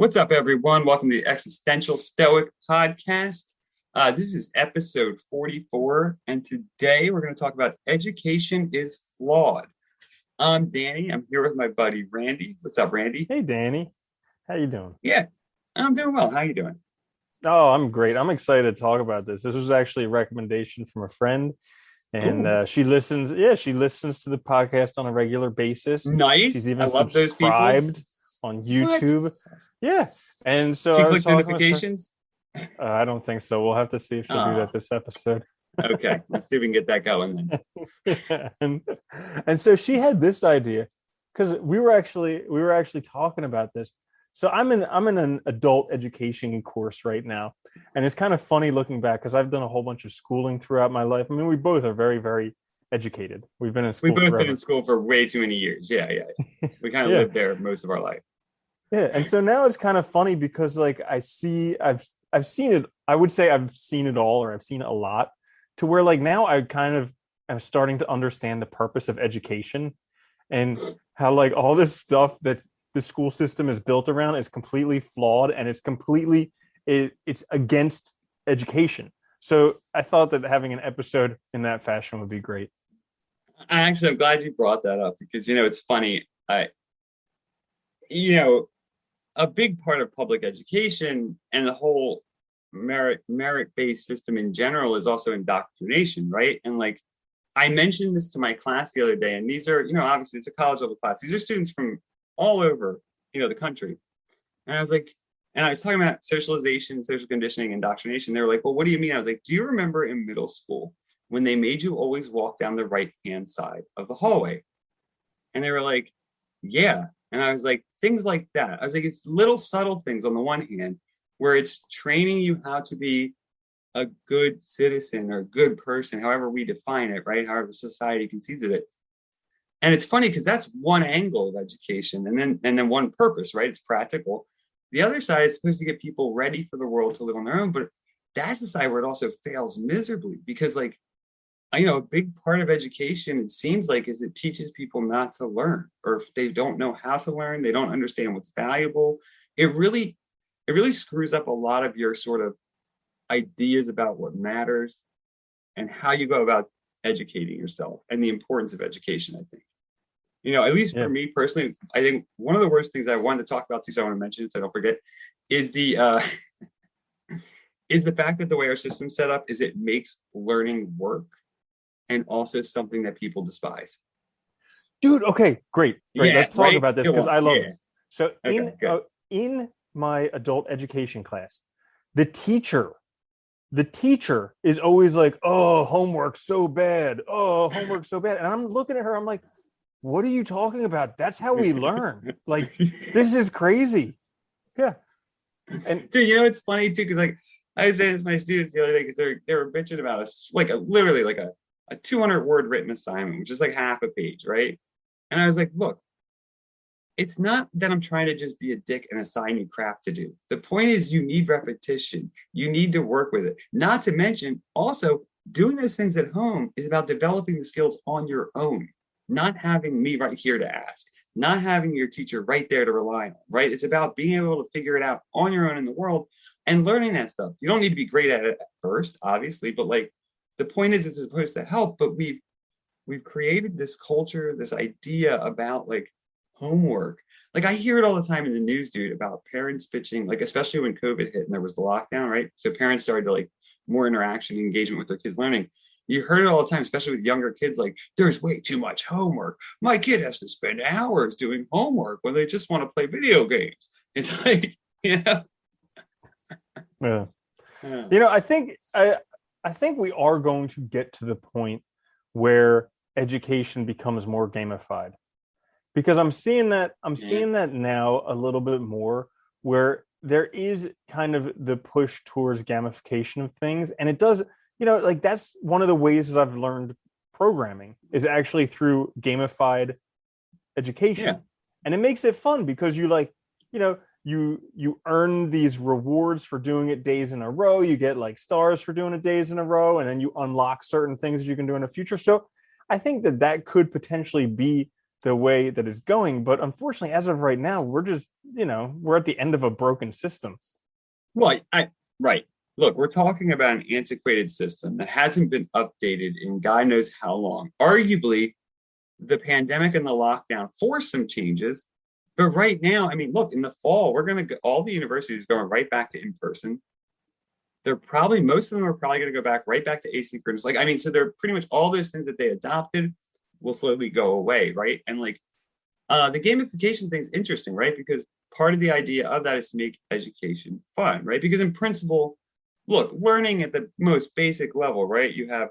What's up, everyone? Welcome to the Existential Stoic podcast. This is episode 44, and today we're going to talk about education is flawed. I'm Danny. I'm here with my buddy Randy. What's up, Randy? Hey Danny, how you doing? Yeah, I'm doing well. How you doing? Oh, I'm great. I'm excited to talk about this. This was actually a recommendation from a friend, and Ooh, she listens. Yeah, she listens to the podcast on a regular basis. She's nice. I even love those people. subscribed on What? YouTube. Yeah, and so She I was clicked talking with her. notifications? I don't think so. We'll have to see if she'll do that Ah, this episode. okay. Let's see if we can get that going then. and and so she had this idea because we were actually talking about this. So I'm in an adult education course right now, and it's kind of funny looking back because I've done a whole bunch of schooling throughout my life. I mean, we both are very, very educated. We've been in We've school both been in forever. school for way too many years. Yeah. We kind of Yeah, lived there most of our life. yeah. And so now it's kind of funny because like I've seen it. I would say I've seen it all, or I've seen it a lot, to where like now I kind of am starting to understand the purpose of education and how like all this stuff that's the school system is built around is completely flawed and it's against education. So I thought that having an episode in that fashion would be great. I'm glad you brought that up because, it's funny. You know, a big part of public education and the whole merit-based system in general is also indoctrination, right? And like I mentioned this to my class the other day, and these are, obviously it's a college level class. These are students from all over, the country. And I was like, and I was talking about socialization, social conditioning, indoctrination. They were like, well, what do you mean? I was like, do you remember in middle school when they made you always walk down the right hand side of the hallway? And they were like, yeah. And I was like, things like that. I was like, it's little subtle things on the one hand, where it's training you how to be a good citizen or a good person, however we define it, right? However society conceives of it. And it's funny because that's one angle of education, and then one purpose, right? It's practical. The other side is supposed to get people ready for the world to live on their own, but that's the side where it also fails miserably because, like, a big part of education, it seems like, is it teaches people not to learn, or if they don't know how to learn, they don't understand what's valuable. It really screws up a lot of your sort of ideas about what matters and how you go about educating yourself and the importance of education, I think. At least for Yeah. me personally, I think one of the worst things I wanted to talk about too, so I want to mention it so I don't forget, is the is the fact that the way our system's set up is it makes learning work and also something that people despise. Dude, okay, great. Great. Yeah, Let's talk right? about this Go because on. I love Yeah. this. So Okay, good. in my adult education class, the teacher the teacher is always like, oh, homework so bad. Oh, homework so bad. And I'm looking at her, I'm like, what are you talking about? That's how we learn. Like, this is crazy. Yeah. And Dude, it's funny too, because like I was saying this to my students the other day because they were bitching about us like literally like a 200 word written assignment, which is like half a page, right? And I was like, look, it's not that I'm trying to just be a dick and assign you crap to do. The point is you need repetition. You need to work with it. Not to mention, also, doing those things at home is about developing the skills on your own, not having me right here to ask, not having your teacher right there to rely on, right? It's about being able to figure it out on your own in the world and learning that stuff. You don't need to be great at it at first, obviously, but like the point is it's supposed to help, but we've created this culture, this idea about like homework. Like I hear it all the time in the news, dude, about parents bitching, like especially when COVID hit and there was the lockdown, right? So parents started to like more interaction and engagement with their kids learning. You heard it all the time, especially with younger kids, like there's way too much homework. My kid has to spend hours doing homework when they just want to play video games. It's like, you know, yeah. uh, I think we are going to get to the point where education becomes more gamified. Because I'm yeah, seeing that now a little bit more where there is kind of the push towards gamification of things, and it does, like that's one of the ways that I've learned programming is actually through gamified yeah, education. And it makes it fun because you like, you earn these rewards for doing it days in a row. You get like stars for doing it days in a row, and then you unlock certain things that you can do in the future. So I think that could potentially be the way that it's going. But unfortunately, as of right now, we're just, we're at the end of a broken system. Well, right. Look, we're talking about an antiquated system that hasn't been updated in God knows how long. Arguably, the pandemic and the lockdown forced some changes. But right now, I mean, look, in the fall, we're going to go, all the universities going right back to in person. They're probably, most of them are probably going to go back right back to asynchronous. Like, I mean, so they're pretty much all those things that they adopted will slowly go away, right? And like the gamification thing is interesting, right? Because part of the idea of that is to make education fun, right? Because in principle, look, learning at the most basic level, right? You have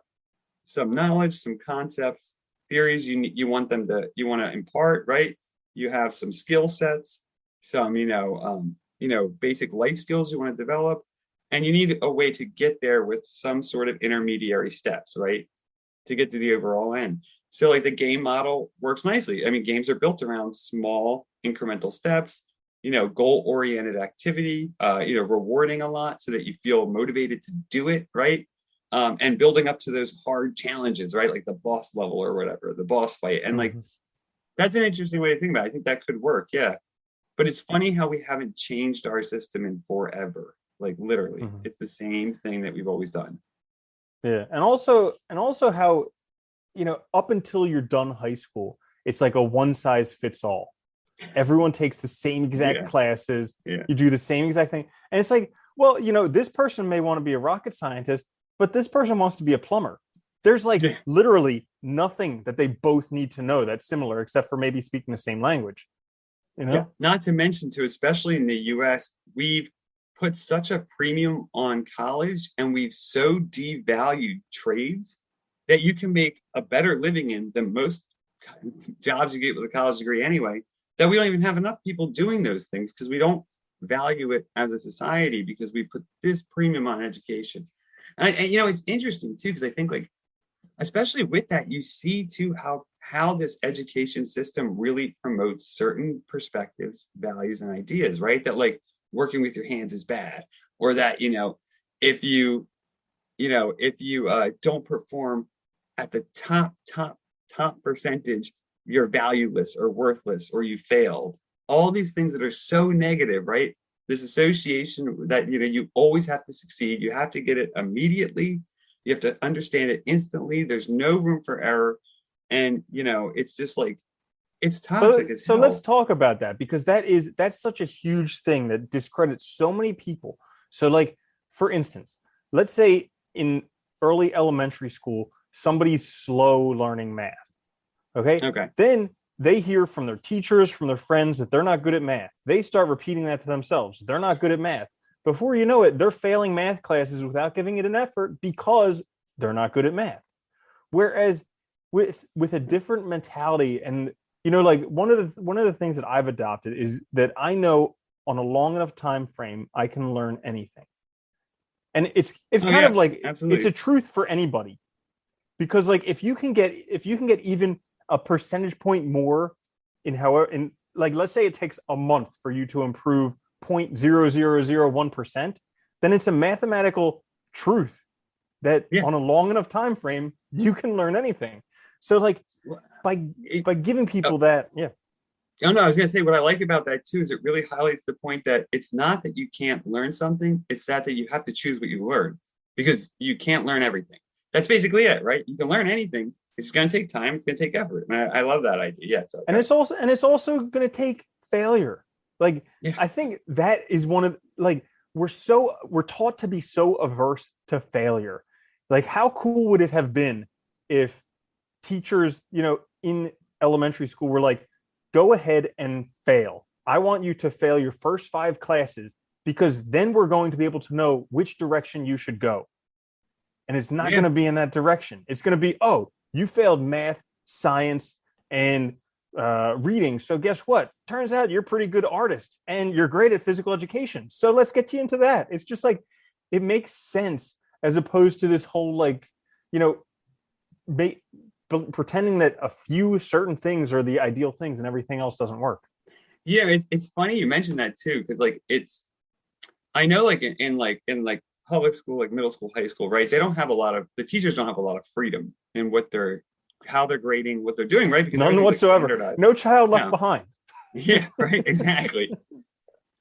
some knowledge, some concepts, theories you want to impart, right? You have some skill sets, some basic life skills you want to develop, and you need a way to get there with some sort of intermediary steps, right? To get to the overall end. So like the game model works nicely. I mean, games are built around small incremental steps, goal-oriented activity, rewarding a lot so that you feel motivated to do it, right? And building up to those hard challenges, right? Like the boss level or whatever, the boss fight. And like, that's an interesting way to think about it. I think that could work. Yeah. But it's funny how we haven't changed our system in forever. Like literally, it's the same thing that we've always done. Yeah. And also how, up until you're done high school, it's like a one size fits all. Everyone takes the same exact classes. Yeah. You do the same exact thing. And it's like, well, this person may want to be a rocket scientist, but this person wants to be a plumber. There's like literally nothing that they both need to know that's similar, except for maybe speaking the same language. Yeah. Not to mention, too, especially in the US, we've put such a premium on college and we've so devalued trades that you can make a better living in than most jobs you get with a college degree anyway, that we don't even have enough people doing those things because we don't value it as a society because we put this premium on education. And it's interesting too, because I think like, especially with that, you see too how this education system really promotes certain perspectives, values, and ideas, right? That like working with your hands is bad, or that if you don't perform at the top percentage, you're valueless or worthless or you failed. All these things that are so negative, right? This association that you always have to succeed. You have to get it immediately. You have to understand it instantly. There's no room for error. And it's just like it's toxic as hell. So let's talk about that, because that's such a huge thing that discredits so many people. So like, for instance, let's say in early elementary school, somebody's slow learning math. Okay. Then they hear from their teachers, from their friends that they're not good at math. They start repeating that to themselves. They're not good at math. Before you know it, they're failing math classes without giving it an effort because they're not good at math. Whereas with a different mentality, and like one of the things that I've adopted is that I know on a long enough time frame I can learn anything. And it's kind of like absolutely. It's a truth for anybody. Because like if you can get even a percentage point more in like, let's say it takes a month for you to improve 0.0001%, then it's a mathematical truth that on a long enough time frame you can learn anything. So like by giving people that. Oh no, I was gonna say what I like about that too is it really highlights the point that it's not that you can't learn something, it's that you have to choose what you learn, because you can't learn everything. That's basically it, right? You can learn anything. It's going to take time. It's going to take effort. And I love that idea. Yeah. So, and it's also going to take failure. Like, I think that is one of, like, we're taught to be so averse to failure. Like, how cool would it have been if teachers, in elementary school were like, go ahead and fail. I want you to fail your first 5 classes, because then we're going to be able to know which direction you should go. And it's not going to be in that direction. It's going to be, oh, you failed math, science, and reading. So guess what? Turns out you're a pretty good artist and you're great at physical education. So let's get you into that. It's just like, it makes sense, as opposed to this whole like, pretending that a few certain things are the ideal things and everything else doesn't work. Yeah, it's funny you mentioned that too, because like I know like in public school, like middle school, high school, right? The teachers don't have a lot of freedom in what they're how they're grading, what they're doing, right? Because None everything's like whatsoever. standardized. No child left No. behind. Yeah, right. Exactly.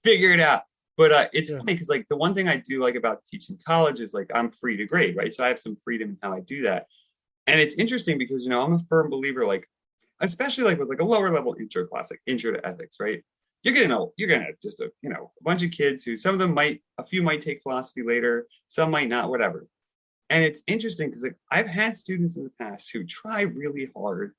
Figure it out. But it's Yeah. funny because like the one thing I do like about teaching college is like I'm free to grade, right? So I have some freedom in how I do that. And it's interesting because I'm a firm believer, like especially like with like a lower level intro class, like intro to ethics, right? You're gonna just a bunch of kids who some of them might a few might take philosophy later, some might not, whatever. And it's interesting because like I've had students in the past who try really hard.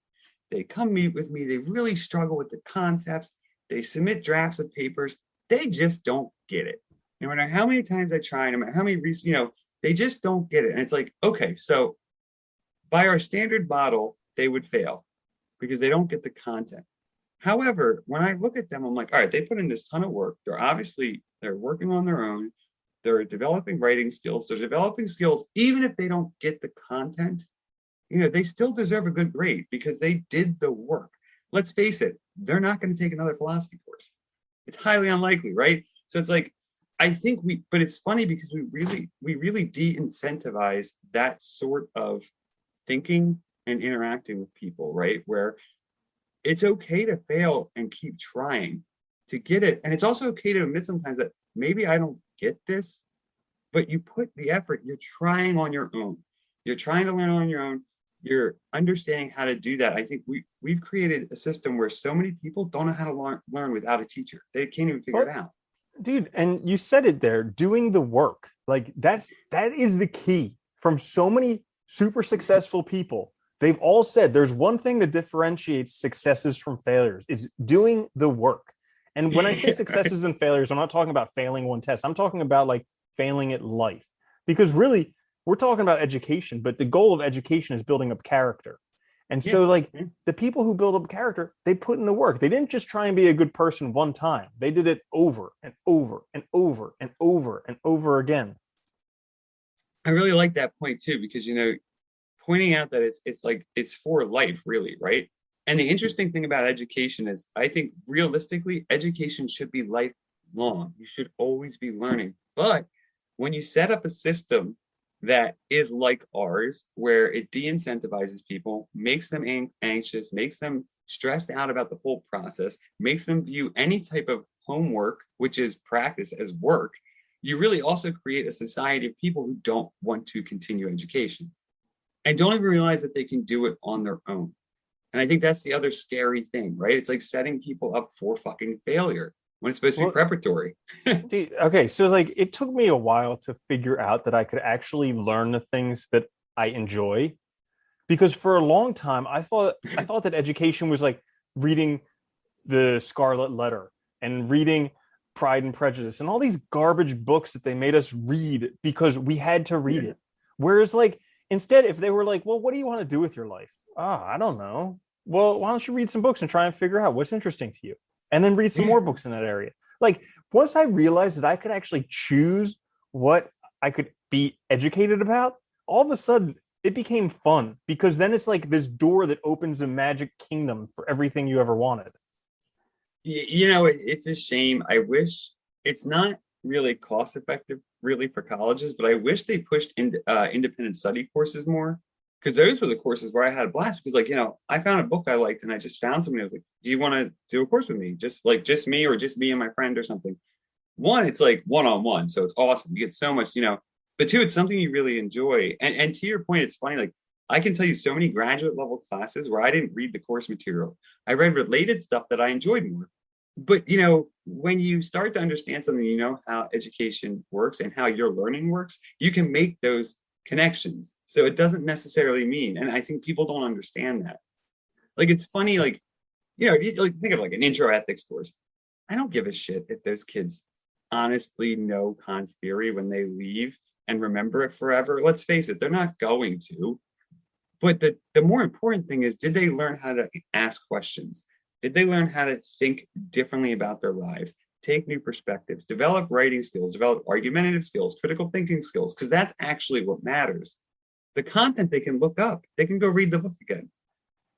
They come meet with me, they really struggle with the concepts, they submit drafts of papers, they just don't get it. No matter how many times I try, no matter how many reasons, they just don't get it. And it's like, okay, so by our standard model, they would fail because they don't get the content. However, when I look at them, I'm like, all right, they put in this ton of work. They're working on their own. They're developing writing skills. They're developing skills, even if they don't get the content, they still deserve a good grade because they did the work. Let's face it, they're not going to take another philosophy course. It's highly unlikely, right? So it's like, but it's funny because we really de-incentivize that sort of thinking and interacting with people, right? Where it's okay to fail and keep trying to get it. And it's also okay to admit sometimes that maybe I don't get this, but you put the effort, you're trying on your own. You're trying to learn on your own. You're understanding how to do that. I think we've created a system where so many people don't know how to learn without a teacher. They can't even figure Well, it out. dude, and you said it there, doing the work. Like that is the key from so many super successful people. They've all said there's one thing that differentiates successes from failures. It's doing the work. And when I say Yeah, right. successes and failures, I'm not talking about failing one test. I'm talking about like failing at life. Because really, we're talking about education, but the goal of education is building up character. And Yeah. so, like, Yeah. the people who build up character, they put in the work. They didn't just try and be a good person one time. They did it over and over and over and over and over again. I really like that point too, because pointing out that it's like it's for life, really, right? And the interesting thing about education is I think realistically, education should be lifelong. You should always be learning. But when you set up a system that is like ours, where it de-incentivizes people, makes them anxious, makes them stressed out about the whole process, makes them view any type of homework, which is practice, as work, you really also create a society of people who don't want to continue education and don't even realize that they can do it on their own. And I think that's the other scary thing, right? It's like setting people up for fucking failure when it's supposed to be Well, preparatory. dude, okay, so like it took me a while to figure out that I could actually learn the things that I enjoy because for a long time I thought that education was like reading the Scarlet Letter and reading Pride and Prejudice and all these garbage books that they made us read because we had to read Yeah. it. Whereas, like, instead, if they were like, well, what do you want to do with your life? Oh, I don't know. Well, why don't you read some books and try and figure out what's interesting to you? And then read some Yeah. more books in that area. Like, once I realized that I could actually choose what I could be educated about, all of a sudden it became fun because then it's like this door that opens a magic kingdom for everything you ever wanted. It's a shame. I wish it's not really cost effective, really, for colleges, but I wish they pushed independent study courses more because those were the courses where I had a blast. Because, like, I found a book I liked and I just found somebody. I was like, do you want to do a course with me? Just me or just me and my friend or something. One, it's like one on one. So it's awesome. You get so much. But two, it's something you really enjoy. And to your point, it's funny, like, I can tell you so many graduate level classes where I didn't read the course material. I read related stuff that I enjoyed more. But when you start to understand something, how education works and how your learning works, you can make those connections. So it doesn't necessarily mean, and I think people don't understand that. Like it's funny, like like think of like an intro ethics course. I don't give a shit if those kids honestly know Kant's theory when they leave and remember it forever. Let's face it, they're not going to. But the more important thing is, did they learn how to ask questions? Did they learn how to think differently about their lives, take new perspectives, develop writing skills, develop argumentative skills, critical thinking skills? Because that's actually what matters. The content they can look up, they can go read the book again.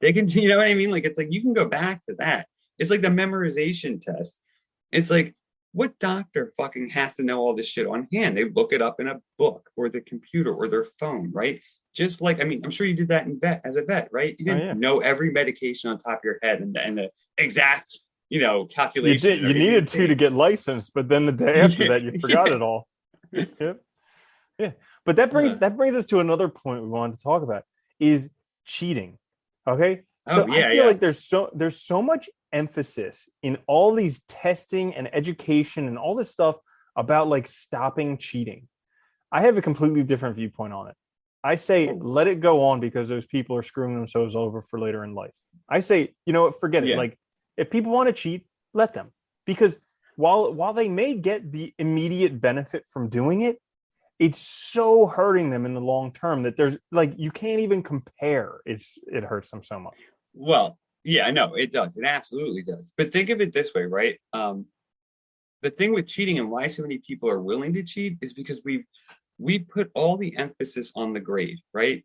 They can, you know what I mean? Like, it's like you can go back to that. It's like the memorization test. It's like, what doctor fucking has to know all this shit on hand? They look it up in a book or the computer or their phone, right? just like, I mean, I'm sure you did that in vet as a vet, right? You Oh didn't yeah, know every medication on top of your head and the exact, you calculation did. and You everything needed it to takes. get licensed, but then the day after Yeah, that, you forgot yeah, it all. Yep. Yeah. But that brings us to another point we wanted to talk about is cheating. Okay. oh So I yeah, feel yeah. like there's so much emphasis in all these testing and education and all this stuff about like stopping cheating. I have a completely different viewpoint on it. I say Oh, let it go on because those people are screwing themselves over for later in life. I say, you know what, forget it. yeah. Like if people want to cheat, let them. Because while they may get the immediate benefit from doing it, it's so hurting them in the long term that there's like you can't even compare. It hurts them so much. Well, yeah, no, it does. It absolutely does. But think of it this way, right? The thing with cheating and why so many people are willing to cheat is because we put all the emphasis on the grade, right?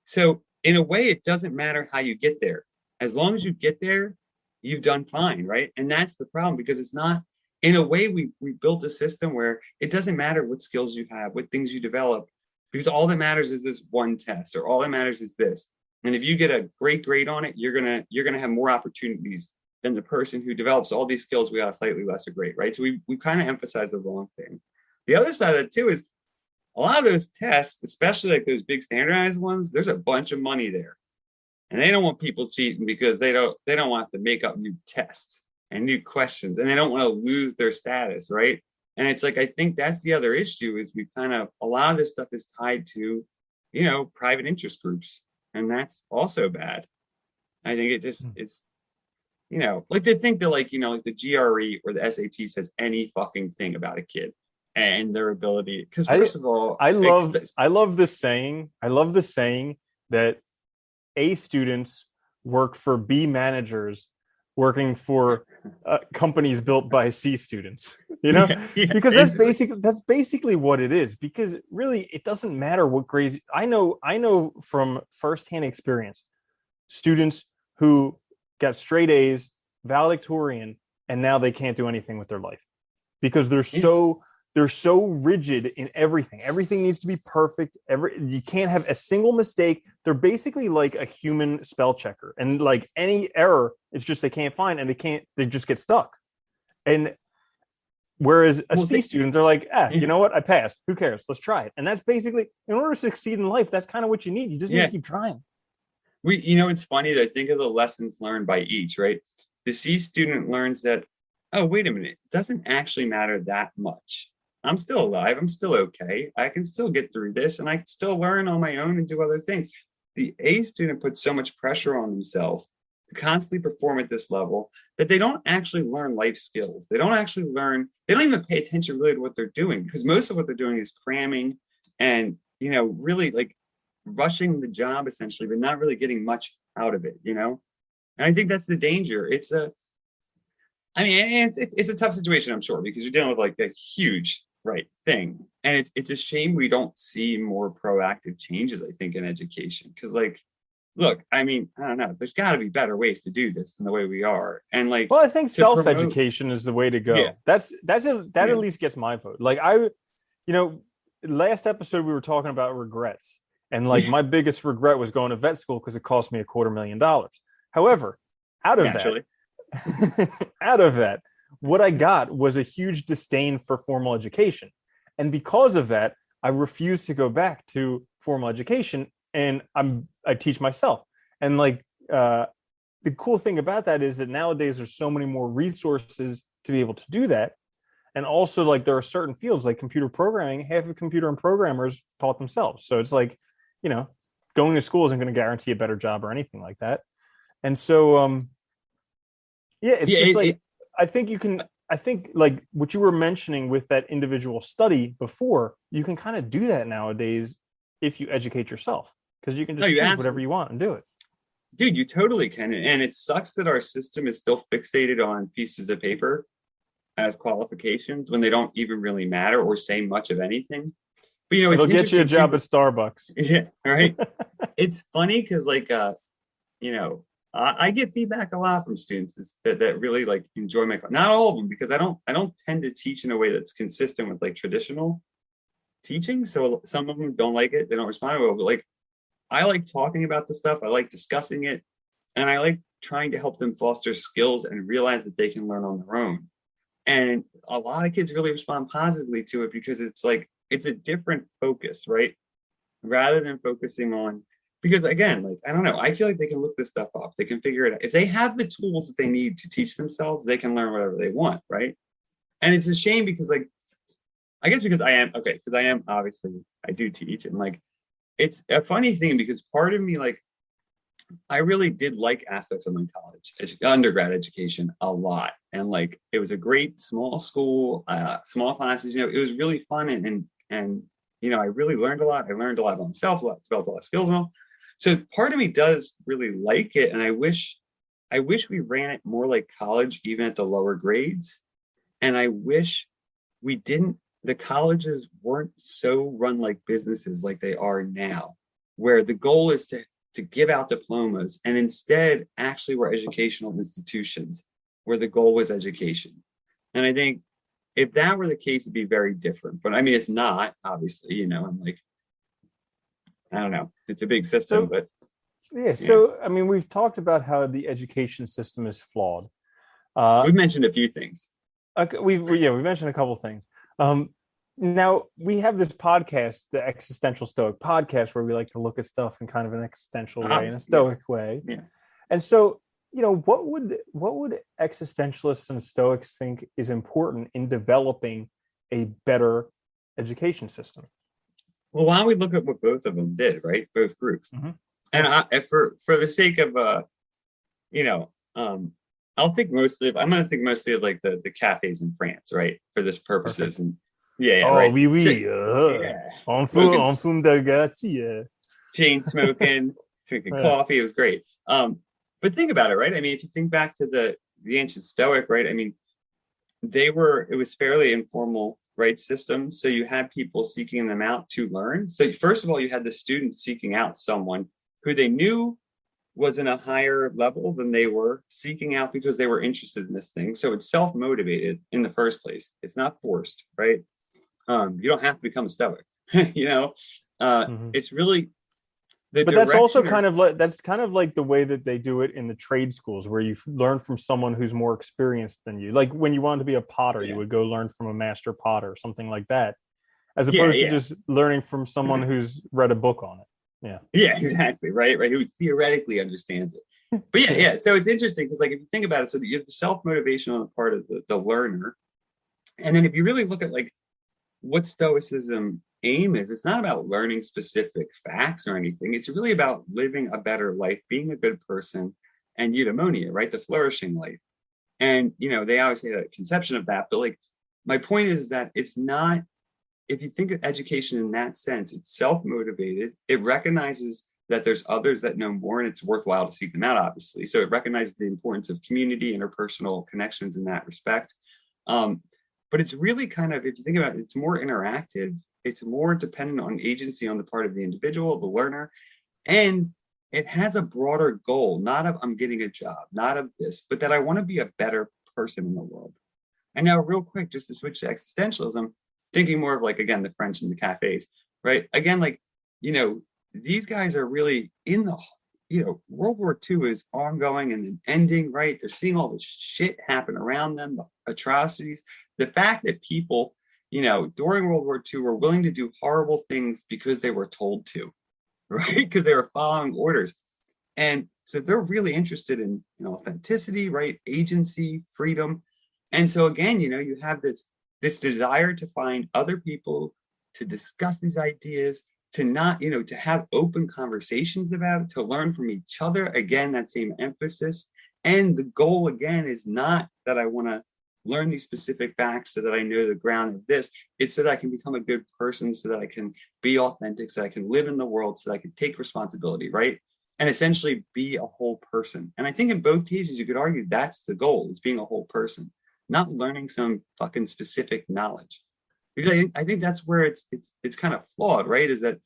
So in a way, it doesn't matter how you get there. As long as you get there, you've done fine, right? And that's the problem because it's not. In a way, we built a system where it doesn't matter what skills you have, what things you develop, because all that matters is this one test, or all that matters is this. And if you get a great grade on it, you're gonna have more opportunities than the person who develops all these skills we got a slightly lesser grade, right? So we kind of emphasize the wrong thing. The other side of that too is a lot of those tests, especially like those big standardized ones, there's a bunch of money there. And they don't want people cheating because they don't want to make up new tests and new questions and they don't want to lose their status, right? And it's like I think that's the other issue is we kind of a lot of this stuff is tied to, private interest groups. And that's also bad. I think it's like to think that like the GRE or the SAT says any fucking thing about a kid and their ability. Because I first of all, I love I love this saying. I love the saying that A students work for B managers working for companies built by C students. You know, yeah, yeah, because that's it's like, basically what it is. Because really, it doesn't matter what grades. I know from firsthand experience, students who got straight A's, valedictorian, and now they can't do anything with their life because they're yeah, so rigid in everything. Everything needs to be perfect. You can't have a single mistake. They're basically like a human spell checker, and like any error, it's just they can't find, and they just get stuck. And whereas a well, C student, they're like, you yeah, know what? I passed. Who cares? Let's try it. And that's basically in order to succeed in life. That's kind of what you need. You just need to yeah. keep trying. It's funny that I think of the lessons learned by each, right? The C student learns that, oh, wait a minute, it doesn't actually matter that much. I'm still alive. I'm still okay. I can still get through this and I can still learn on my own and do other things. The A student puts so much pressure on themselves to constantly perform at this level that they don't actually learn life skills. They don't even pay attention really to what they're doing because most of what they're doing is cramming and, really like rushing the job essentially, but not really getting much out of it. And I think that's the danger. I mean, it's a tough situation, I'm sure, because you're dealing with like a huge right thing, and it's a shame we don't see more proactive changes. I think in education, because like, look, I mean, I don't know. There's got to be better ways to do this than the way we are, and like Well, I think to promote. self-education is the way to Yeah, go. That at yeah, least gets my vote. Like you know, last episode we were talking about regrets, and like yeah. my biggest regret was going to vet school because it cost me $250,000. However, out of that, Naturally, out of that, what I got was a huge disdain for formal education, and because of that, I refused to go back to formal education, and I teach myself, and like. The cool thing about that is that nowadays there's so many more resources to be able to do that. And also like there are certain fields like computer programming, half of computer and programmers taught themselves. So it's like, you know, going to school isn't going to guarantee a better job or anything like that. And so yeah, it's yeah. just like I think like what you were mentioning with that individual study before, you can kind of do that nowadays if you educate yourself because you can No, just you choose whatever absolutely, you want and do it. dude. You totally can, and it sucks that our system is still fixated on pieces of paper as qualifications when they don't even really matter or say much of anything. But It'll it's get you a interesting job too. at Starbucks. Yeah, right. It's funny because you know, I get feedback a lot from students that really like enjoy my class. Not all of them because I don't tend to teach in a way that's consistent with like traditional teaching. So some of them don't like it. They don't respond well. But like I like talking about the stuff. I like discussing it. And I like trying to help them foster skills and realize that they can learn on their own. And a lot of kids really respond positively to it because it's like, it's a different focus, right? Rather than focusing on, because again, like, I don't know, I feel like they can look this stuff up. They can figure it out. If they have the tools that they need to teach themselves, they can learn whatever they want, right? And it's a shame because, like, I guess because I am, okay, because I am obviously, I do teach. And like, it's a funny thing because part of me, like, I really did like aspects of my undergrad education a lot. And like, it was a great small school, small classes, you know, it was really fun. And, you know, I really learned a lot. I learned a lot about myself, developed a lot of skills and all. So part of me does really like it. And I wish we ran it more like college, even at the lower grades. And I wish we didn't, the colleges weren't so run like businesses like they are now, where the goal is to give out diplomas, and instead actually were educational institutions where the goal was education. And I think if that were the case, it'd be very different. But I mean, it's not, obviously, you know, I'm like, I don't know, it's a big system, So but yeah, yeah. so I mean, we've talked about how the education system is flawed. Uh, We've mentioned a few things. okay, we mentioned a couple things. Um, Now we have this podcast, the Existential Stoic podcast, where we like to look at stuff in kind of an existential way, in a Obviously, yeah, stoic way. yeah. And so, you know, what would existentialists and Stoics think is important in developing a better education system? Well, why don't we look at what both of them did, right? Both groups. Mm-hmm. And Yeah, for the sake of you know, I'm gonna think mostly of like the cafes in France, right? For this purposes. perfect. And yeah, yeah, Oh, right. oui, So oui. yeah, smoking, On fume de gâteau. chain smoking, drinking Yeah. coffee. It was great. But think about it, right? I mean, if you think back to the ancient Stoic, right? I mean, it was fairly informal, right, system. So you had people seeking them out to learn. So first of all, you had the students seeking out someone who they knew was in a higher level than they were seeking out because they were interested in this thing. So it's self-motivated in the first place. It's not forced, right? You don't have to become a Stoic, you know. Mhm. It's really the But that's also direction, or kind of like the way that they do it in the trade schools, where you learn from someone who's more experienced than you. Like when you wanted to be a potter, you yeah, would go learn from a master potter or something like that, as yeah, opposed to yeah. just learning from someone who's read a book on it. Yeah. Yeah, exactly. Right, right. Who theoretically understands it. But yeah, Yeah. yeah. So it's interesting because, like, if you think about it, so that you have the self motivation on the part of the learner, and then if you really look at like what Stoicism aim is, it's not about learning specific facts or anything. It's really about living a better life, being a good person, and eudaimonia, right? The flourishing life. And you know, they obviously had a conception of that, but like, my point is that it's not, if you think of education in that sense, it's self-motivated. It recognizes that there's others that know more, and it's worthwhile to seek them out, obviously. So it recognizes the importance of community, interpersonal connections in that respect. Um, but it's really kind of, if you think about it, it's more interactive. It's more dependent on agency on the part of the individual, the learner, and it has a broader goal, not of I'm getting a job, not of this, but that I want to be a better person in the world. And now, real quick, just to switch to existentialism, thinking more of like, again, the French and the cafes, right? Again, like, you know, these guys are really in the, you know, World War II is ongoing and then ending, right? They're seeing all this shit happen around them, the atrocities, the fact that people, you know, during World War II were willing to do horrible things because they were told to, right? Because they were following orders. And so they're really interested in authenticity, right? Agency, freedom. And so again, you know, you have this desire to find other people to discuss these ideas, to not, you know, to have open conversations about it, to learn from each other. Again, that same emphasis. And the goal again is not that I want to learn these specific facts so that I know the ground of this. It's so that I can become a good person, so that I can be authentic, so that I can live in the world, so that I can take responsibility, right? And essentially be a whole person. And I think in both cases, you could argue that's the goal, is being a whole person, not learning some fucking specific knowledge. Because I think that's where it's kind of flawed, right? Is that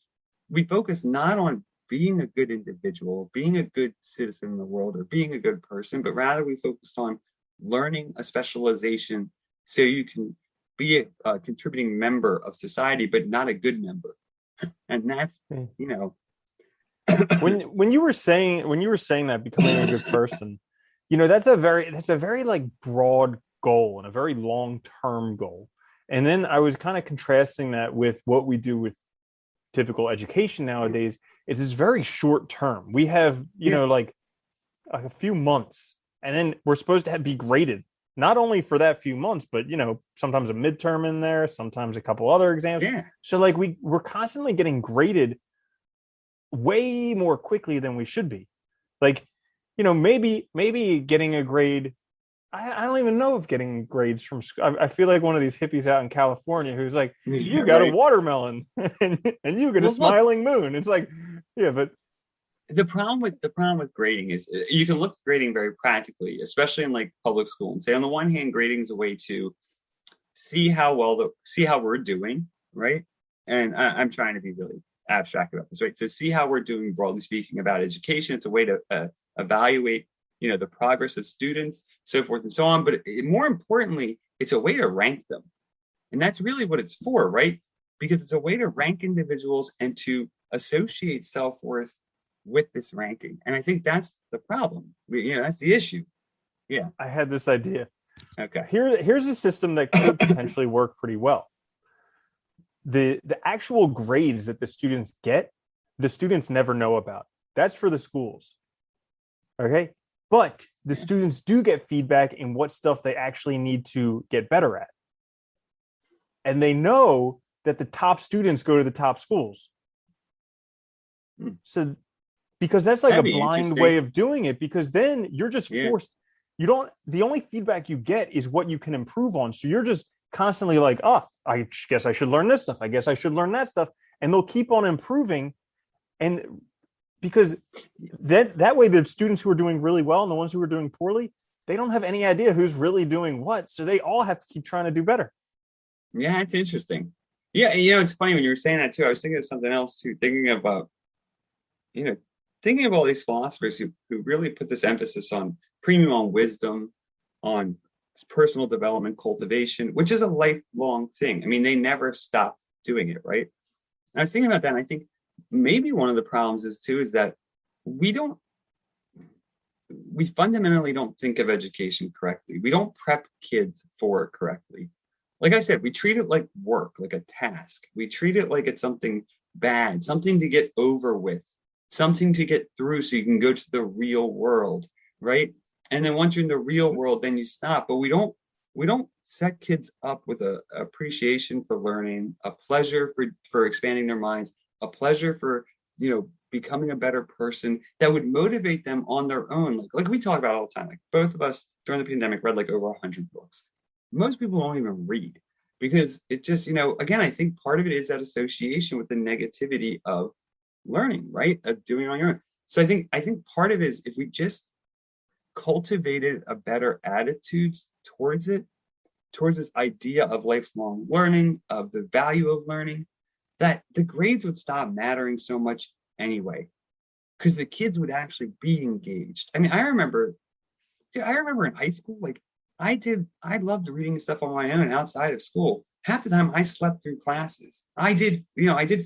we focus not on being a good individual, being a good citizen in the world, or being a good person, but rather we focus on learning a specialization so you can be a contributing member of society, but not a good member. And that's, you know, when you were saying that becoming a good person, that's a very like broad goal and a very long term goal. And then I was kind of contrasting that with what we do with typical education nowadays. It's very short term. We have Yeah, like a few months, and then we're supposed to be graded not only for that few months, but sometimes a midterm in there, sometimes a couple other exams. yeah. So like we're constantly getting graded way more quickly than we should be. Like, maybe getting a grade. I don't even know if getting grades from school. I feel like one of these hippies out in California who's like, Yeah, you got a right. watermelon and you get a Well, look, smiling moon. It's like, yeah, but the problem with grading is you can look at grading very practically, especially in like public school, and say on the one hand, grading is a way to see how we're doing, right? And I'm trying to be really abstract about this, right? So see how we're doing, broadly speaking, about education. It's a way to evaluate, the progress of students, so forth and so on. But more importantly, it's a way to rank them, and that's really what it's for, right? Because it's a way to rank individuals and to associate self-worth with this ranking. And I think that's the problem. That's the issue. Yeah. I had this idea. Okay. Here's a system that could potentially work pretty well. The actual grades that the students get, the students never know about. That's for the schools. Okay? But the Yeah. students do get feedback in what stuff they actually need to get better at. And they know that the top students go to the top schools. Hmm. So because that's like a That'd be blind way interesting. of doing it, because then you're just Yeah. forced. You don't, the only feedback you get is what you can improve on. So you're just constantly like, oh, I guess I should learn this stuff. I guess I should learn that stuff. And they'll keep on improving. And because that way, the students who are doing really well and the ones who are doing poorly, they don't have any idea who's really doing what. So they all have to keep trying to do better. Yeah, it's interesting. Yeah, it's funny when you were saying that too. I was thinking of something else too, you know, thinking of all these philosophers who really put this emphasis on premium on wisdom, on personal development, cultivation, which is a lifelong thing. I mean, they never stop doing it, right? And I was thinking about that, and I think maybe one of the problems is that we don't we fundamentally don't think of education correctly. We don't prep kids for it correctly. Like I said, we treat it like work, like a task. We treat it like it's something bad, something to get over with, something to get through so you can go to the real world, right? And then once you're in the real world, then you stop. But we don't set kids up with a appreciation for learning, a pleasure for expanding their minds, a pleasure for becoming a better person that would motivate them on their own. Like we talk about all the time. Like both of us during the pandemic read like over 100 books. Most people don't even read because it just, again, I think part of it is that association with the negativity of learning, right? Of doing it on your own. So I think part of it is if we just cultivated a better attitude towards it, towards this idea of lifelong learning, of the value of learning, that the grades would stop mattering so much anyway, because the kids would actually be engaged. I mean, I remember in high school, like I loved reading stuff on my own outside of school. Half the time I slept through classes. I did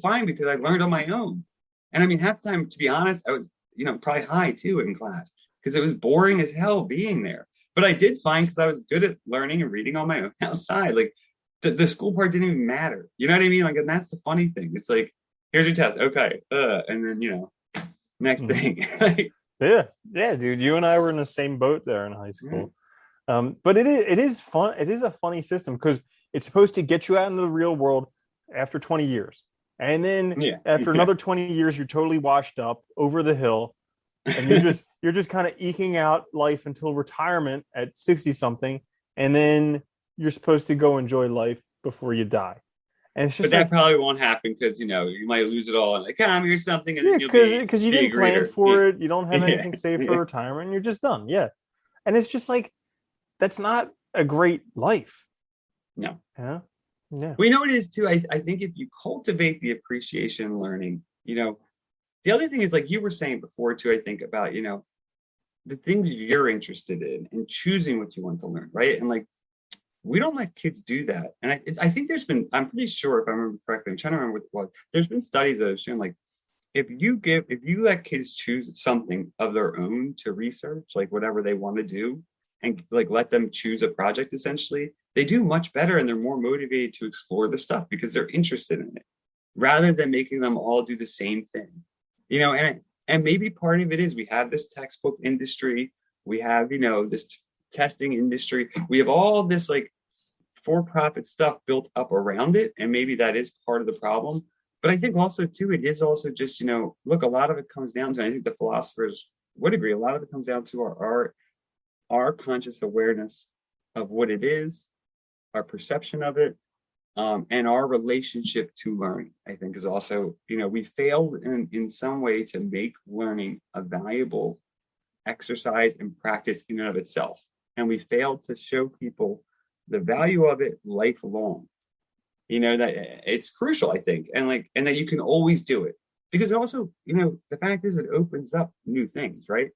fine because I learned on my own. And I mean, half the time, to be honest, I was, probably high too in class because it was boring as hell being there. But I did fine because I was good at learning and reading on my own outside. Like the school part didn't even matter. You know what I mean? Like, and that's the funny thing. It's like, here's your test. Okay. And then, next Mm-hmm. thing. Yeah, yeah, dude. You and I were in the same boat there in high school. But it is fun. It is a funny system because it's supposed to get you out into the real world after 20 years. And then Yeah. after Yeah. another 20 years, you're totally washed up over the hill. And you're just kind of eking out life until retirement at 60 something. And then you're supposed to go enjoy life before you die. And it's But just that like, probably won't happen because, you might lose it all in the economy or something, and yeah, then you'll be because you be a didn't plan greater. Yeah. for it. You don't have Yeah. anything saved for Yeah. retirement. And you're just done. Yeah. And it's just like, that's not a great life. No. Yeah. Yeah. We know it is too. I think if you cultivate the appreciation learning, the other thing is like you were saying before too, I think about, the things you're interested in and choosing what you want to learn, right? And like we don't let kids do that. And I think I'm pretty sure if I remember correctly, I'm trying to remember what it was. There's been studies that have shown like if you let kids choose something of their own to research, like whatever they want to do, and like let them choose a project, essentially, they do much better and they're more motivated to explore the stuff because they're interested in it, rather than making them all do the same thing. You know, and maybe part of it is we have this textbook industry, we have, this testing industry, we have all this like for-profit stuff built up around it, and maybe that is part of the problem. But I think also too, it is also just, look, a lot of it comes down to, I think the philosophers would agree, a lot of it comes down to our conscious awareness of what it is, our perception of it, and our relationship to learning. I think is also, we failed in some way to make learning a valuable exercise and practice in and of itself, and we failed to show people the value of it lifelong. That it's crucial, I think, and that you can always do it, because also, the fact is it opens up new things, right?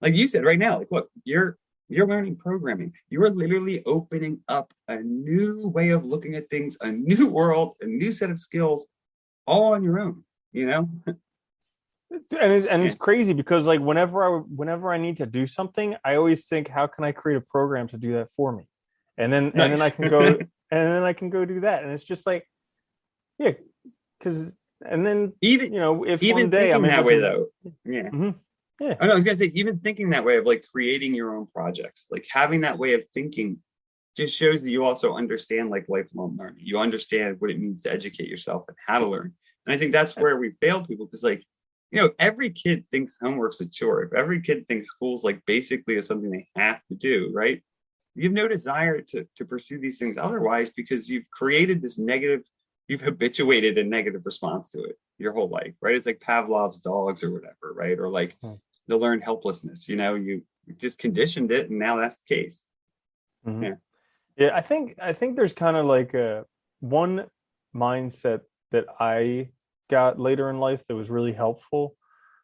Like you said right now, like, look, you're learning programming. You are literally opening up a new way of looking at things, a new world, a new set of skills, all on your own. It's crazy because like whenever I need to do something, I always think, how can I create a program to do that for me? And then I can go do that. And it's just like, yeah, because and then even if even one day thinking I'm that able way to, though, yeah. Mm-hmm. Yeah. I know, I was gonna say, even thinking that way of like creating your own projects, like having that way of thinking just shows that you also understand like lifelong learning. You understand what it means to educate yourself and how to learn. And I think that's where we fail people, because like, every kid thinks homework's a chore. If every kid thinks school's like basically is something they have to do, right? You have no desire to pursue these things otherwise, because you've created this negative, you've habituated a negative response to it your whole life, right? It's like Pavlov's dogs or whatever, right? Or like the learned helplessness, you just conditioned it, and now that's the case. Mm-hmm. Yeah, I think there's kind of like one mindset that I got later in life that was really helpful,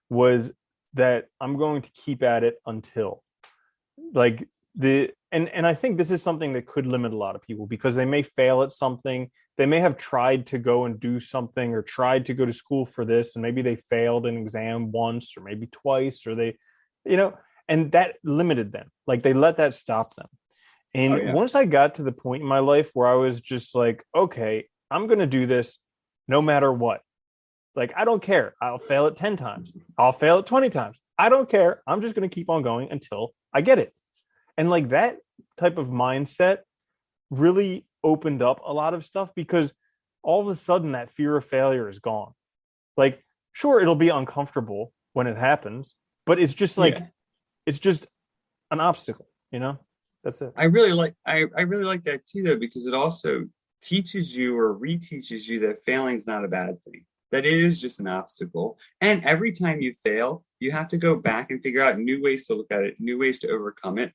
was that I'm going to keep at it until, like, and I think this is something that could limit a lot of people, because they may fail at something. They may have tried to go and do something, or tried to go to school for this, and maybe they failed an exam once or maybe twice, or they, and that limited them. Like, they let that stop them. And once I got to the point in my life where I was just like, okay, I'm going to do this no matter what. Like, I don't care. I'll fail it 10 times. I'll fail it 20 times. I don't care. I'm just going to keep on going until I get it. And like, that type of mindset really opened up a lot of stuff, because all of a sudden that fear of failure is gone. Like, sure, it'll be uncomfortable when it happens, but it's just like, it's just an obstacle, That's it. I really like that too, though, because it also teaches you or reteaches you that failing's not a bad thing, that it is just an obstacle. And every time you fail, you have to go back and figure out new ways to look at it, new ways to overcome it.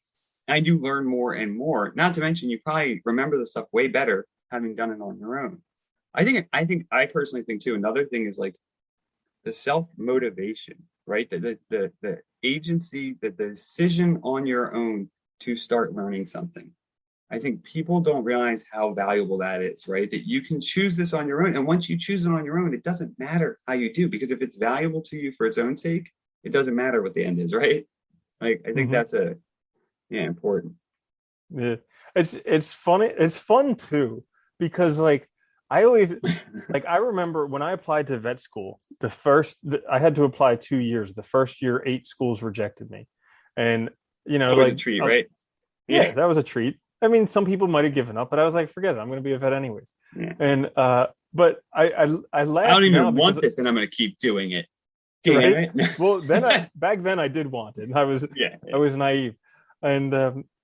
And you learn more and more. Not to mention, you probably remember the stuff way better having done it on your own. I personally think too, another thing is like the self-motivation, right? The agency, the decision on your own to start learning something. I think people don't realize how valuable that is, right? That you can choose this on your own. And once you choose it on your own, it doesn't matter how you do, because if it's valuable to you for its own sake, it doesn't matter what the end is, right? Like, I think that's important. Yeah. It's funny. It's fun too, because like, I always, like, I remember when I applied to vet school, I had to apply 2 years. The first year, 8 schools rejected me. And, That was a treat, right? Yeah, that was a treat. I mean, some people might have given up, but I was like, forget it. I'm going to be a vet anyways. Yeah. And, but I laugh. I don't even want this, and I'm going to keep doing it. Right? Well, back then I did want it. I was naive. And,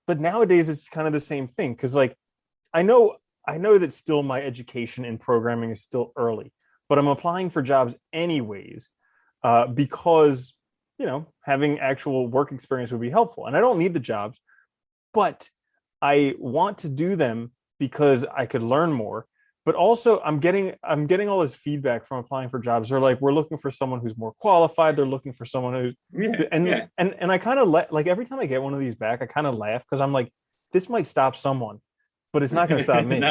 but nowadays it's kind of the same thing. Cause like, I know that still my education in programming is still early, but I'm applying for jobs anyways, because, having actual work experience would be helpful. And I don't need the jobs, but I want to do them because I could learn more. But also I'm getting all this feedback from applying for jobs. They're like, we're looking for someone who's more qualified. They're looking for someone who's and I kind of like, every time I get one of these back, I kind of laugh, because I'm like, this might stop someone, but it's not going to stop me.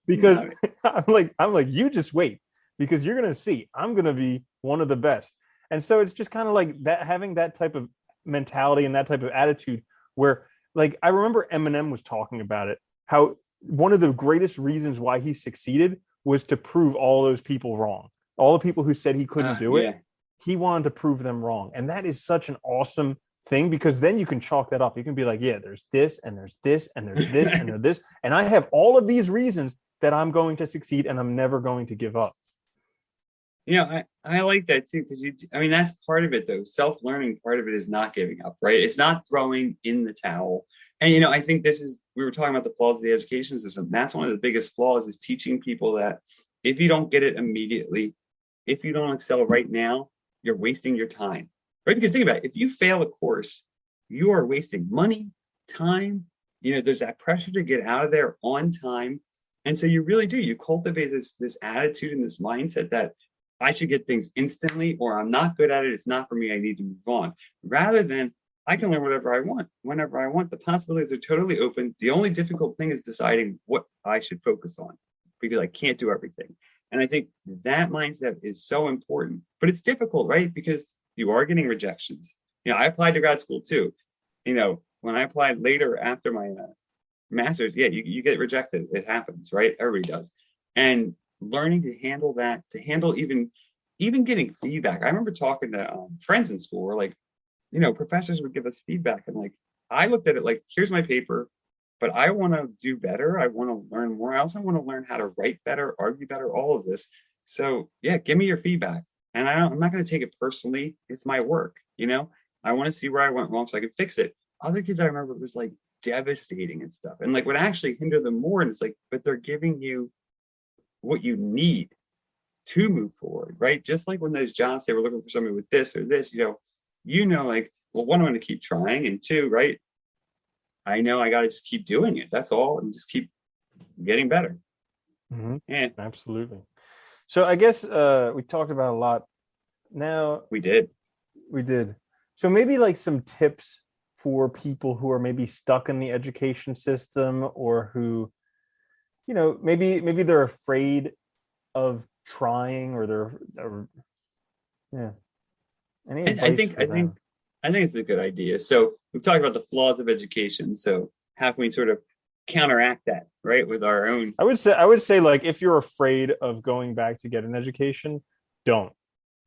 Because I'm like, you just wait, because you're going to see I'm going to be one of the best. And so it's just kind of like that, having that type of mentality and that type of attitude where, like, I remember Eminem was talking about it, how one of the greatest reasons why he succeeded was to prove all those people wrong. All the people who said he couldn't do it, Yeah. he wanted to prove them wrong. And that is such an awesome thing, because then you can chalk that up. You can be like, yeah, there's this and there's this and there's this and there's this. And I have all of these reasons that I'm going to succeed and I'm never going to give up. I like that too, because I mean, that's part of it though. Self-learning, part of it is not giving up, right? It's not throwing in the towel. And I think we were talking about the flaws of the education system. That's one of the biggest flaws, is teaching people that if you don't get it immediately, if you don't excel right now, you're wasting your time, right? Because think about it, if you fail a course, you are wasting money, time. There's that pressure to get out of there on time. And so you really do, you cultivate this attitude and this mindset that I should get things instantly, or I'm not good at it, it's not for me, I need to move on. Rather than I can learn whatever I want, whenever I want. The possibilities are totally open. The only difficult thing is deciding what I should focus on, because I can't do everything. And I think that mindset is so important, but it's difficult, right? Because you are getting rejections. I applied to grad school too. When I applied later after my master's, yeah, you get rejected. It happens, right? Everybody does. And learning to handle that, to handle even getting feedback. I remember talking to friends in school where, like, professors would give us feedback, and like I looked at it like, here's my paper, but I want to do better. I want to learn more. I also want to learn how to write better, argue better, all of this. So yeah, give me your feedback. And I'm not going to take it personally. It's my work. I want to see where I went wrong so I can fix it. Other kids I remember, it was like devastating and stuff, and like would actually hinder them more. And it's like, but they're giving you what you need to move forward, right? Just like when those jobs, they were looking for somebody with this or this, like, well, one, I'm going to keep trying, and two, right, I know I got to just keep doing it. That's all, and just keep getting better. Mm-hmm. Yeah, absolutely. So I guess we talked about a lot. Now we did. So maybe like some tips for people who are maybe stuck in the education system, or who, maybe they're afraid of trying, or yeah. Any I advice think for them? I think it's a good idea. So we've talked about the flaws of education. So how can we sort of counteract that, right, with our own? I would say like, if you're afraid of going back to get an education, don't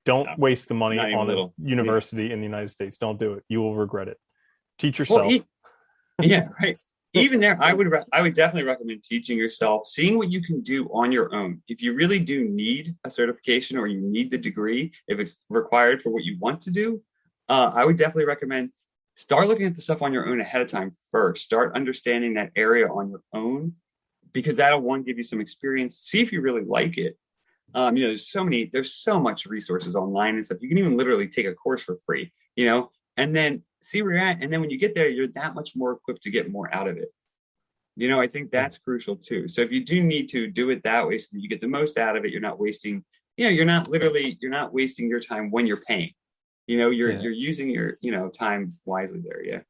No, waste the money not even a on a little. Yeah. university in the United States. Don't do it. You will regret it. Teach Well, yourself. yeah, right. Even there, I would definitely recommend teaching yourself, seeing what you can do on your own. If you really do need a certification, or you need the degree, if it's required for what you want to do, I would definitely recommend start looking at the stuff on your own ahead of time first. Start understanding that area on your own, because that'll, one, give you some experience. See if you really like it. There's so much resources online and stuff. You can even literally take a course for free, and then see where you're at. And then when you get there, you're that much more equipped to get more out of it. I think that's crucial too. So if you do need to do it that way so that you get the most out of it, you're not wasting, you're not wasting your time when you're paying. You're using your, time wisely there. Yeah.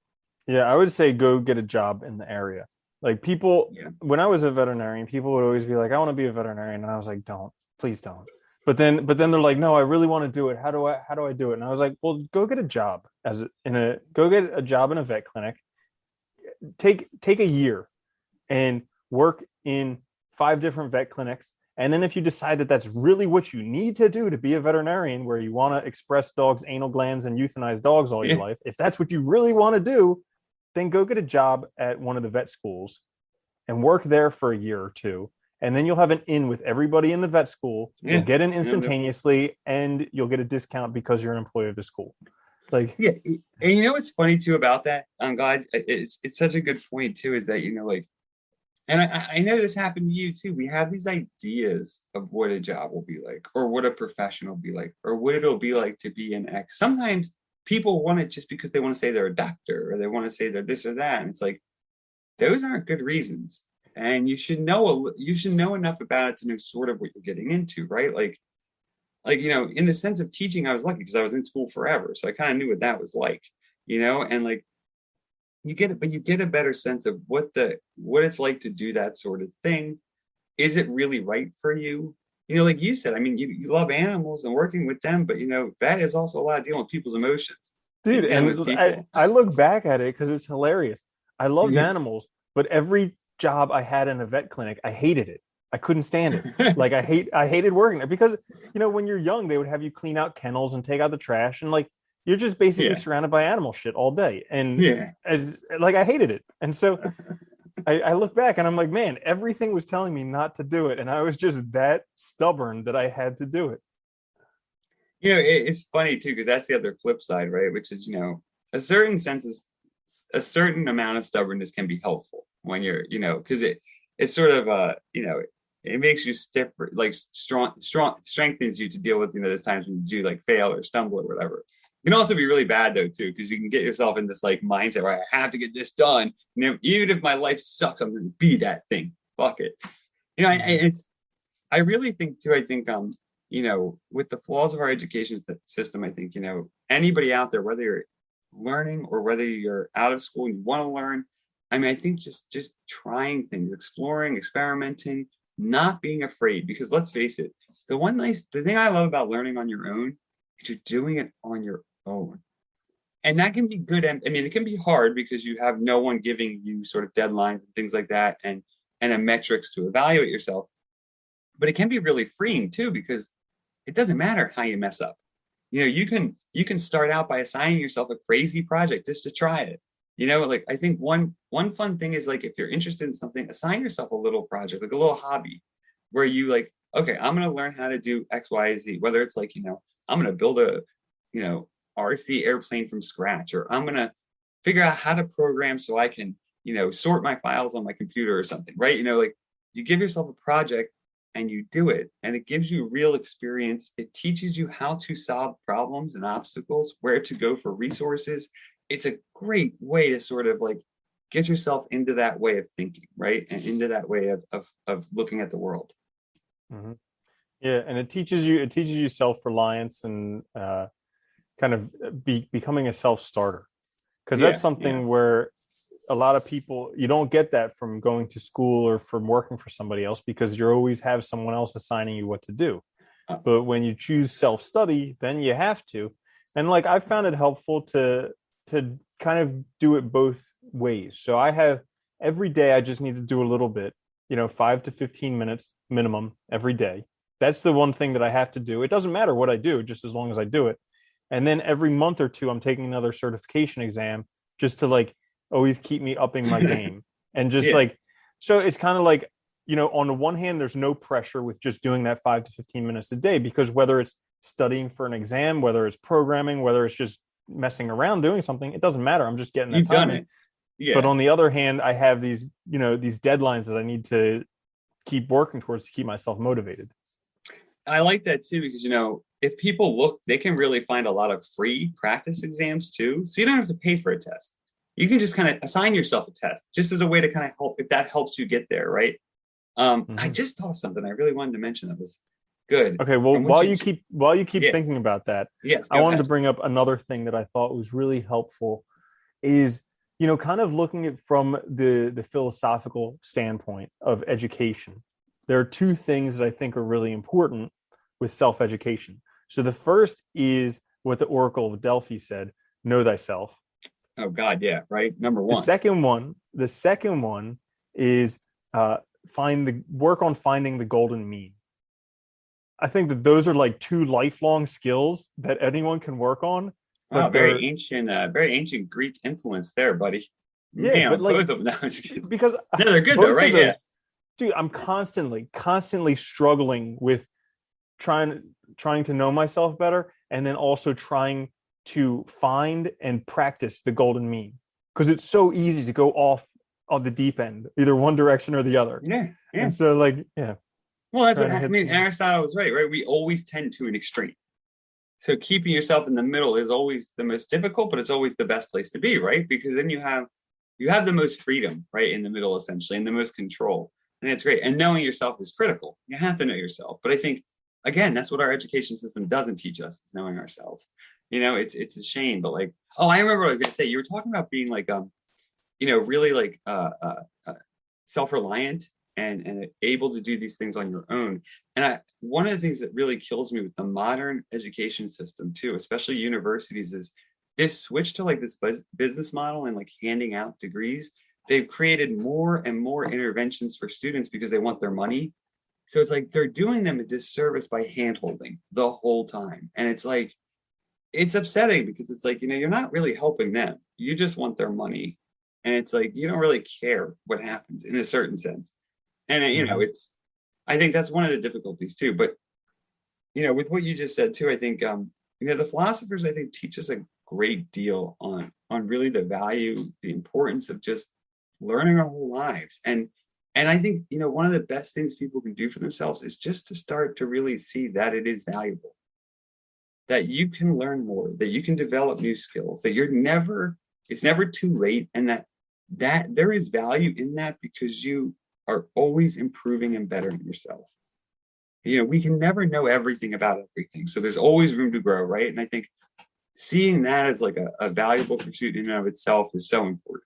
Yeah, I would say go get a job in the area. Like, people, Yeah. when I was a veterinarian, people would always be like, "I want to be a veterinarian," and I was like, "Don't, please don't." But then they're like, "No, I really want to do it. How do I do it?" And I was like, "Well, go get a job go get a job in a vet clinic. Take a year and work in 5 different vet clinics. And then if you decide that that's really what you need to do to be a veterinarian, where you want to express dogs' anal glands and euthanize dogs all your Yeah. life, if that's what you really want to do, then go get a job at one of the vet schools and work there for a year or two. And then you'll have an in with everybody in the vet school. You'll Yeah. get in instantaneously, and you'll get a discount because you're an employee of the school. Like, Yeah. And what's funny too about that? I'm glad it's such a good point too, is that, like, and I know this happened to you too. We have these ideas of what a job will be like, or what a profession will be like, or what it'll be like to be an X. Sometimes people want it just because they want to say they're a doctor, or they want to say they're this or that. And it's like, those aren't good reasons. And you should know enough about it to know sort of what you're getting into, right? In the sense of teaching, I was lucky because I was in school forever. So I kind of knew what that was like, and like, you get it, but you get a better sense of what it's like to do that sort of thing. Is it really right for you? like you said, I mean, you love animals and working with them, but that is also a lot of dealing with people's emotions Dude, and dealing with and people. I look back at it because it's hilarious. I loved Yeah. animals, but every job I had in a vet clinic, I hated it. I couldn't stand it. Like I hated working there because when you're young, they would have you clean out kennels and take out the trash, and like you're just basically Yeah. surrounded by animal shit all day. And Yeah. like I hated it. And so I look back and I'm like, man, everything was telling me not to do it, and I was just that stubborn that I had to do it. It's funny too, because that's the other flip side, right? Which is, a certain sense is a certain amount of stubbornness can be helpful when because it sort of it makes you stiff, like strong strengthens you to deal with those times when you do like fail or stumble or whatever. It can also be really bad though too, because you can get yourself in this like mindset where I have to get this done. Even if my life sucks, I'm going to be that thing. Fuck it. Mm-hmm. I really think too. I think with the flaws of our education system, I think anybody out there, whether you're learning or whether you're out of school and you want to learn, I mean, I think just trying things, exploring, experimenting, not being afraid. Because let's face it, the thing I love about learning on your own is you're doing it on your own. And that can be good. And I mean, it can be hard because you have no one giving you sort of deadlines and things like that and a metrics to evaluate yourself. But it can be really freeing too, because it doesn't matter how you mess up. You can start out by assigning yourself a crazy project just to try it. Like I think one fun thing is like if you're interested in something, assign yourself a little project, like a little hobby, where you like, okay, I'm gonna learn how to do X, Y, Z. Whether it's like, I'm gonna build a, you know, RC airplane from scratch, or I'm gonna figure out how to program so I can, sort my files on my computer or something, right? Like you give yourself a project and you do it, and it gives you real experience. It teaches you how to solve problems and obstacles, where to go for resources. It's a great way to sort of like get yourself into that way of thinking, right? And into that way of looking at the world. Mm-hmm. Yeah, and it teaches you self-reliance and kind of becoming a self-starter, because that's Yeah, yeah. something where a lot of people, you don't get that from going to school or from working for somebody else, because you always have someone else assigning you what to do. Uh, But when you choose self-study, then you have to. And like I found it helpful to kind of do it both ways. So I have every day I just need to do a little bit, 5 to 15 minutes minimum every day. That's the one thing that I have to do. It doesn't matter what I do, just as long as I do it. And then every month or two I'm taking another certification exam, just to like always keep me upping my game. And just yeah. like, so it's kind of like, on the one hand, there's no pressure with just doing that 5 to 15 minutes a day, because whether it's studying for an exam, whether it's programming, whether it's just messing around doing something, it doesn't matter. I'm just getting that You've time done in. it. But Yeah. on the other hand, I have these deadlines that I need to keep working towards to keep myself motivated. I like that too, because if people look, they can really find a lot of free practice exams too. So you don't have to pay for a test. You can just kind of assign yourself a test just as a way to kind of help, if that helps you get there, right? I Mm-hmm. just thought of something I really wanted to mention that was good Okay, well, from what while you keep yeah, thinking about that, yes, I go wanted to ahead. bring up another thing that I thought was really helpful is, kind of looking at from the philosophical standpoint of education. There are two things that I think are really important with self-education. So the first is what the Oracle of Delphi said, know thyself. Oh God, yeah, right. Number The one. second one, the second one is work on finding the golden mean. I think that those are like two lifelong skills that anyone can work on, Wow, but they're, very ancient Greek influence there, buddy. yeah, Man, but both like, of them. No, I'm just kidding. because No, they're good though, both of right? Yeah. those, dude, I'm constantly struggling with trying to know myself better, and then also trying to find and practice the golden mean, because it's so easy to go off on the deep end, either one direction or the other. Yeah, yeah. And so like, yeah, Well, that's what trying to I hit mean. Aristotle was right, right? We always tend to an extreme. So keeping yourself in the middle is always the most difficult, but it's always the best place to be, right? Because then you have the most freedom, right, in the middle, essentially, and the most control. And that's great. And knowing yourself is critical. You have to know yourself. But I think, again, that's what our education system doesn't teach us, is knowing ourselves. It's a shame, but like, oh, I remember what I was gonna say. You were talking about being like really like self-reliant and able to do these things on your own. one of the things that really kills me with the modern education system too, especially universities, is this switch to like this business model and like handing out degrees. They've created more and more interventions for students because they want their money. So it's like they're doing them a disservice by handholding the whole time. And it's like, it's upsetting because it's like, you're not really helping them. You just want their money. And it's like, you don't really care what happens in a certain sense. And, Mhm. I think that's one of the difficulties too. But, with what you just said too, I think, the philosophers, I think, teach us a great deal on really the value, the importance of just learning our whole lives. And I think, one of the best things people can do for themselves is just to start to really see that it is valuable, that you can learn more, that you can develop new skills, that it's never too late, and that there is value in that because you are always improving and bettering yourself. We can never know everything about everything. So there's always room to grow, right? And I think seeing that as like a valuable pursuit in and of itself is so important.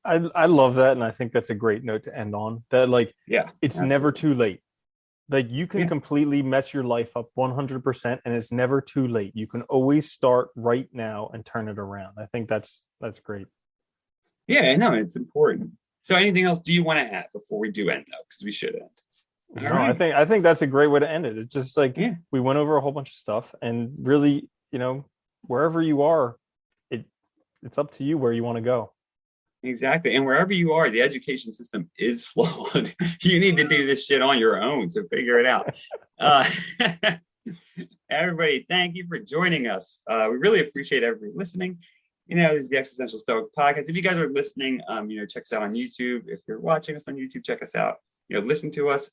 I love that, and I think that's a great note to end on. That like Yeah, it's never absolutely. too late. Like you can Yeah. completely mess your life up 100%, and it's never too late. You can always start right now and turn it around. I think that's great. Yeah, I know it's important. So anything else do you want to add before we do end though? Because we should end. All No, right. I think that's a great way to end it. It's just like Yeah, we went over a whole bunch of stuff, and really, wherever you are, it it's up to you where you want to go. exactly. And wherever you are, the education system is flawed. You need to do this shit on your own. So figure it out. Uh, Everybody, thank you for joining us. We really appreciate everybody listening. This is the Existential Stoic podcast. If you guys are listening, check us out on YouTube. If you're watching us on YouTube, check us out. Listen to us.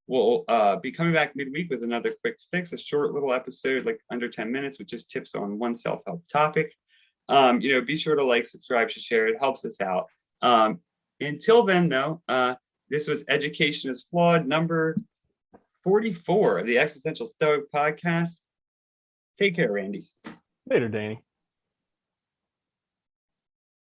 We'll be coming back midweek with another quick fix, a short little episode, like under 10 minutes, with just tips on one self-help topic. Be sure to like, subscribe, share. It helps us out. Until then, though, this was Education is Flawed, number 44 of the Existential Stoic podcast. Take care, Randy. Later, Danny.